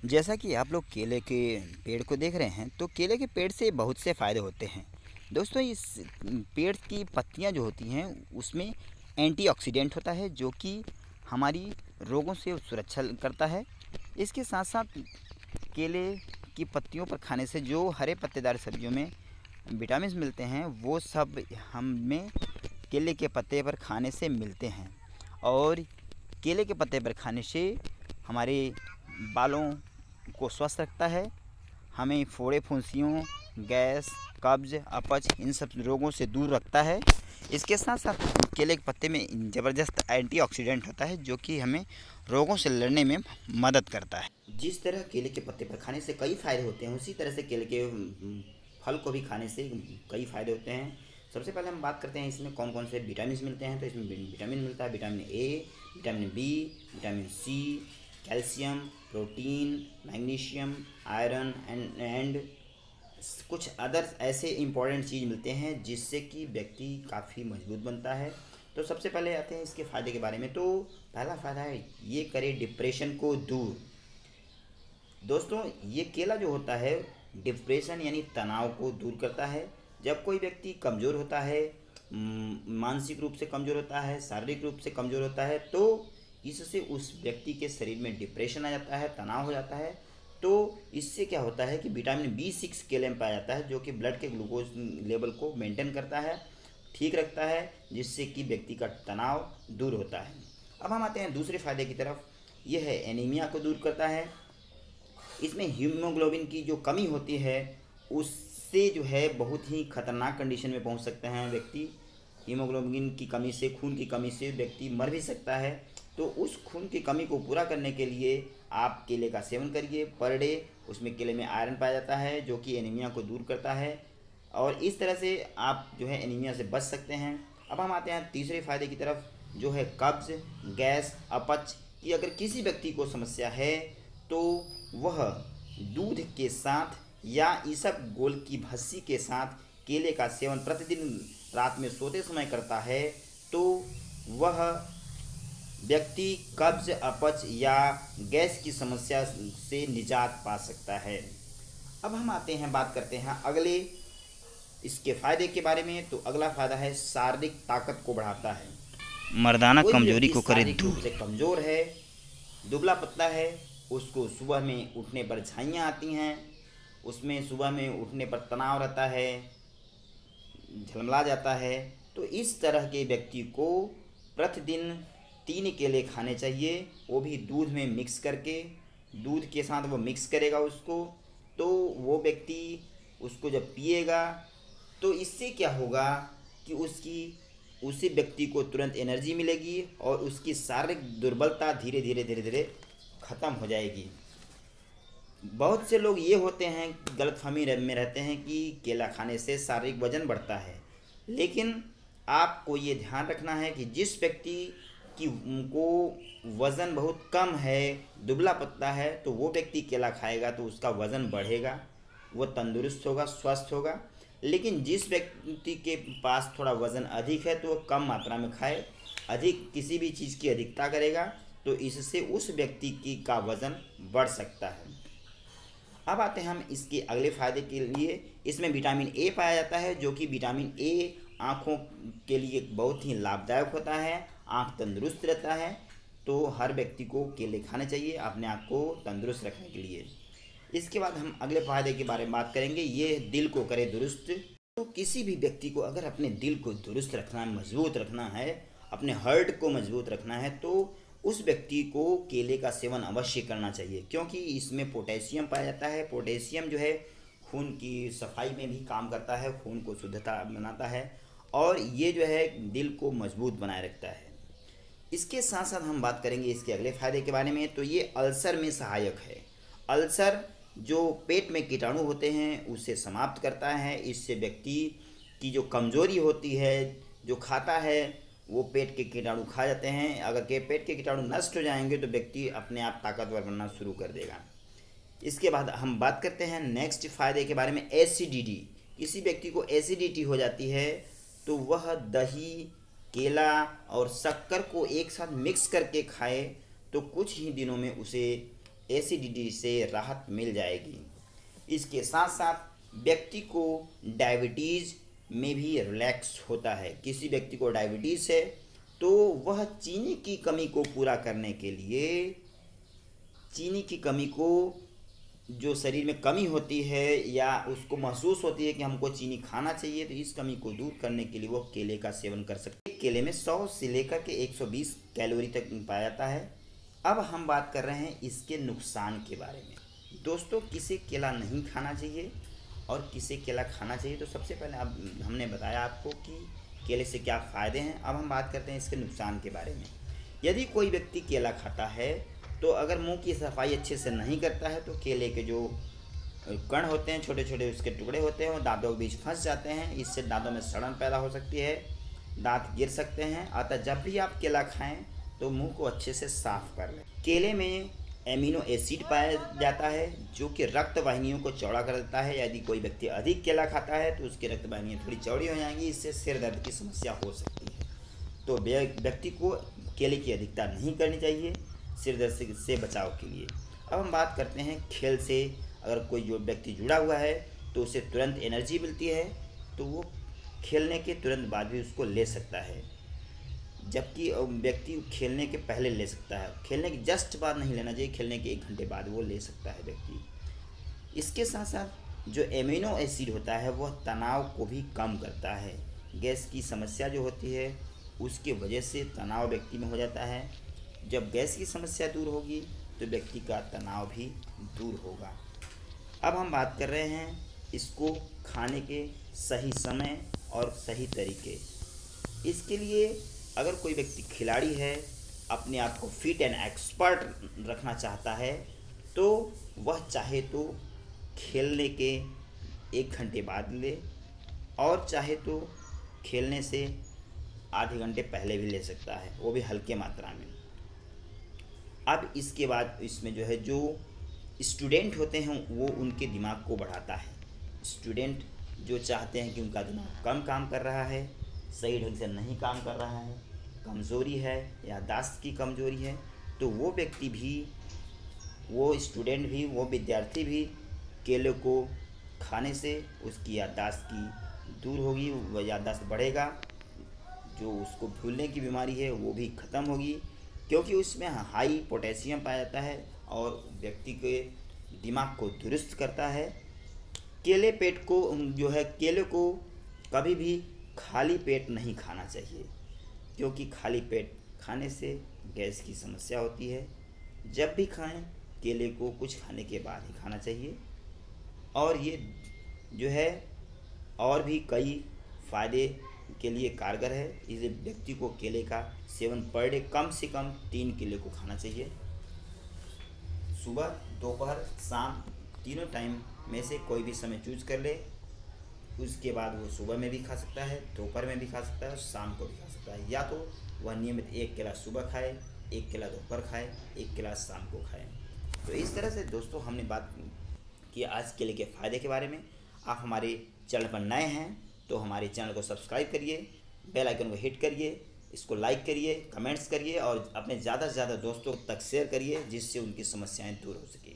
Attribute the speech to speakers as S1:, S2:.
S1: जैसा कि आप लोग केले के पेड़ को देख रहे हैं, तो केले के पेड़ से बहुत से फ़ायदे होते हैं। दोस्तों, इस पेड़ की पत्तियां जो होती हैं उसमें एंटीऑक्सीडेंट होता है, जो कि हमारी रोगों से सुरक्षा करता है। इसके साथ साथ केले की पत्तियों पर खाने से जो हरे पत्तेदार सब्जियों में विटामिन मिलते हैं, वो सब हमें केले के पत्ते पर खाने से मिलते हैं। और केले के पत्ते पर खाने से हमारे बालों को स्वस्थ रखता है, हमें फोड़े फुंसियों, गैस, कब्ज, अपच इन सब रोगों से दूर रखता है। इसके साथ साथ केले के पत्ते में ज़बरदस्त एंटीऑक्सीडेंट होता है, जो कि हमें रोगों से लड़ने में मदद करता है। जिस तरह केले के पत्ते पर खाने से कई फ़ायदे होते हैं, उसी तरह से केले के फल को भी खाने से कई फ़ायदे होते हैं। सबसे पहले हम बात करते हैं इसमें कौन कौन से विटामिन मिलते हैं। तो इसमें विटामिन मिलता है vitamin A, vitamin B, vitamin C, calcium, protein, magnesium, iron and कुछ अदर ऐसे इम्पॉर्टेंट चीज़ मिलते हैं जिससे कि व्यक्ति काफ़ी मजबूत बनता है। तो सबसे पहले आते हैं इसके फ़ायदे के बारे में। तो पहला फ़ायदा है, ये करे डिप्रेशन को दूर। दोस्तों, ये केला जो होता है डिप्रेशन यानी तनाव को दूर करता है। जब कोई व्यक्ति कमज़ोर होता है, मानसिक रूप से कमज़ोर होता है, शारीरिक रूप से कमज़ोर होता है, तो इससे उस व्यक्ति के शरीर में डिप्रेशन आ जाता है, तनाव हो जाता है। तो इससे क्या होता है कि विटामिन B6 केले में पाया जाता है, जो कि ब्लड के ग्लूकोज लेवल को मेंटेन करता है, ठीक रखता है, जिससे कि व्यक्ति का तनाव दूर होता है। अब हम आते हैं दूसरे फायदे की तरफ। यह है एनीमिया को दूर करता है। इसमें हीमोग्लोबिन की जो कमी होती है, उससे जो है बहुत ही खतरनाक कंडीशन में पहुंच सकते हैं व्यक्ति। हीमोग्लोबिन की कमी से, खून की कमी से व्यक्ति मर भी सकता है। तो उस खून की कमी को पूरा करने के लिए आप केले का सेवन करिए पर डे। उसमें केले में आयरन पाया जाता है, जो कि एनीमिया को दूर करता है, और इस तरह से आप जो है एनीमिया से बच सकते हैं। अब हम आते हैं तीसरे फायदे की तरफ, जो है कब्ज़, गैस, अपच की अगर किसी व्यक्ति को समस्या है, तो वह दूध के साथ या इसबगोल की भस्सी के साथ केले का सेवन प्रतिदिन रात में सोते समय करता है, तो वह व्यक्ति कब्ज, अपच या गैस की समस्या से निजात पा सकता है। अब हम आते हैं, बात करते हैं अगले इसके फ़ायदे के बारे में। तो अगला फ़ायदा है शारीरिक ताकत को बढ़ाता है। मर्दाना कमजोरी को करे दूर। से कमज़ोर है, दुबला पतला है, उसको सुबह में उठने पर झाइयाँ आती हैं, उसमें सुबह में उठने पर तनाव रहता है, झलमला जाता है। तो इस तरह के व्यक्ति को प्रतिदिन 3 केले खाने चाहिए, वो भी दूध में मिक्स करके। दूध के साथ वो मिक्स करेगा उसको, तो वो व्यक्ति उसको जब पिएगा, तो इससे क्या होगा कि उसी व्यक्ति को तुरंत एनर्जी मिलेगी और उसकी शारीरिक दुर्बलता धीरे धीरे धीरे धीरे ख़त्म हो जाएगी। बहुत से लोग ये होते हैं, गलतफहमी में रहते हैं कि केला खाने से शारीरिक वजन बढ़ता है, लेकिन आपको ये ध्यान रखना है कि जिस व्यक्ति की को वज़न बहुत कम है, दुबला पतला है, तो वो व्यक्ति केला खाएगा तो उसका वज़न बढ़ेगा, वो तंदुरुस्त होगा, स्वस्थ होगा। लेकिन जिस व्यक्ति के पास थोड़ा वज़न अधिक है, तो वो कम मात्रा में खाए। अधिक किसी भी चीज़ की अधिकता करेगा तो इससे उस व्यक्ति का वज़न बढ़ सकता है। अब आते हैं हम इसके अगले फ़ायदे के लिए। इसमें विटामिन ए पाया जाता है, जो कि विटामिन ए आँखों के लिए बहुत ही लाभदायक होता है, आँख तंदुरुस्त रहता है। तो हर व्यक्ति को केले खाने चाहिए अपने आप को तंदुरुस्त रखने के लिए। इसके बाद हम अगले फ़ायदे के बारे में बात करेंगे, ये दिल को करे दुरुस्त। तो किसी भी व्यक्ति को अगर अपने दिल को दुरुस्त रखना है, मजबूत रखना है, अपने हार्ट को मजबूत रखना है, तो उस व्यक्ति को केले का सेवन अवश्य करना चाहिए, क्योंकि इसमें पोटेशियम पाया जाता है। पोटेशियम जो है खून की सफाई में भी काम करता है, खून को शुद्धता बनाता है, और ये जो है दिल को मजबूत बनाए रखता है। इसके साथ साथ हम बात करेंगे इसके अगले फ़ायदे के बारे में। तो ये अल्सर में सहायक है। अल्सर जो पेट में कीटाणु होते हैं उसे समाप्त करता है। इससे व्यक्ति की जो कमज़ोरी होती है, जो खाता है वो पेट के कीटाणु खा जाते हैं। अगर के पेट के कीटाणु नष्ट हो जाएंगे तो व्यक्ति अपने आप ताकतवर बनना शुरू कर देगा। इसके बाद हम बात करते हैं नेक्स्ट फ़ायदे के बारे में, एसिडिटी। किसी व्यक्ति को एसिडिटी हो जाती है तो वह दही, केला और शक्कर को एक साथ मिक्स करके खाए, तो कुछ ही दिनों में उसे एसिडिटी से राहत मिल जाएगी। इसके साथ साथ व्यक्ति को डायबिटीज़ में भी रिलैक्स होता है। किसी व्यक्ति को डायबिटीज़ है तो वह चीनी की कमी को पूरा करने के लिए, चीनी की कमी को, जो शरीर में कमी होती है या उसको महसूस होती है कि हमको चीनी खाना चाहिए, तो इस कमी को दूर करने के लिए वो केले का सेवन कर सकते हैं। केले में 100 से लेकर के 120 कैलोरी तक पाया जाता है। अब हम बात कर रहे हैं इसके नुकसान के बारे में। दोस्तों, किसे केला नहीं खाना चाहिए और किसे केला खाना चाहिए, तो सबसे पहले अब हमने बताया आपको कि केले से क्या फ़ायदे हैं। अब हम बात करते हैं इसके नुकसान के बारे में। यदि कोई व्यक्ति केला खाता है तो अगर मुंह की सफाई अच्छे से नहीं करता है तो केले के जो कण होते हैं, छोटे छोटे उसके टुकड़े होते हैं, वो दांतों के बीच फंस जाते हैं। इससे दांतों में सड़न पैदा हो सकती है, दांत गिर सकते हैं। अतः जब भी आप केला खाएं तो मुंह को अच्छे से साफ कर लें। केले में एमिनो एसिड पाया जाता है जो कि रक्त वाहिनियों को चौड़ा कर देता है। यदि कोई व्यक्ति अधिक केला खाता है तो उसकी रक्त वाहिनियाँ थोड़ी चौड़ी हो जाएंगी, इससे सिर दर्द की समस्या हो सकती है। तो व्यक्ति को केले की अधिकता नहीं करनी चाहिए सिर दर्द से बचाव के लिए। अब हम बात करते हैं खेल से। अगर कोई जो व्यक्ति जुड़ा हुआ है तो उसे तुरंत एनर्जी मिलती है, तो वो खेलने के तुरंत बाद भी उसको ले सकता है, जबकि व्यक्ति खेलने के पहले ले सकता है। खेलने के जस्ट बाद नहीं लेना चाहिए, खेलने के 1 घंटे बाद वो ले सकता है व्यक्ति। इसके साथ साथ जो एमिनो एसिड होता है वह तनाव को भी कम करता है। गैस की समस्या जो होती है उसकी वजह से तनाव व्यक्ति में हो जाता है। जब गैस की समस्या दूर होगी तो व्यक्ति का तनाव भी दूर होगा। अब हम बात कर रहे हैं इसको खाने के सही समय और सही तरीके। इसके लिए अगर कोई व्यक्ति खिलाड़ी है, अपने आप को फिट एंड एक्सपर्ट रखना चाहता है, तो वह चाहे तो खेलने के 1 घंटे बाद ले और चाहे तो खेलने से आधे घंटे पहले भी ले सकता है, वो भी हल्के मात्रा में। अब इसके बाद इसमें जो है, जो स्टूडेंट होते हैं वो उनके दिमाग को बढ़ाता है। स्टूडेंट जो चाहते हैं कि उनका दिमाग कम काम कर रहा है, सही ढंग से नहीं काम कर रहा है, कमज़ोरी है, याददाश्त की कमज़ोरी है, तो वो व्यक्ति भी, वो स्टूडेंट भी, वो विद्यार्थी भी केले को खाने से उसकी याददाश्त की दूर होगी, वह याददाश्त बढ़ेगा। जो उसको भूलने की बीमारी है वो भी ख़त्म होगी, क्योंकि उसमें हाई पोटेशियम पाया जाता है और व्यक्ति के दिमाग को दुरुस्त करता है। केले पेट को जो है, केले को कभी भी खाली पेट नहीं खाना चाहिए, क्योंकि खाली पेट खाने से गैस की समस्या होती है। जब भी खाएं केले को कुछ खाने के बाद ही खाना चाहिए। और ये जो है और भी कई फ़ायदे के लिए कारगर है। इस व्यक्ति को केले का सेवन पर डे कम से कम 3 केले को खाना चाहिए। सुबह, दोपहर, शाम, तीनों टाइम में से कोई भी समय चूज कर ले। उसके बाद वो सुबह में भी खा सकता है, दोपहर में भी खा सकता है और शाम को भी खा सकता है। या तो वह नियमित 1 केला सुबह खाए, 1 केला दोपहर खाए, 1 केला शाम को खाए। तो इस तरह से दोस्तों हमने बात की आज केले के फ़ायदे के बारे में। आप हमारे चैनल पर नए हैं तो हमारे चैनल को सब्सक्राइब करिए, बेल आइकन को हिट करिए, इसको लाइक करिए, कमेंट्स करिए और अपने ज़्यादा से ज़्यादा दोस्तों तक शेयर करिए, जिससे उनकी समस्याएं दूर हो सके।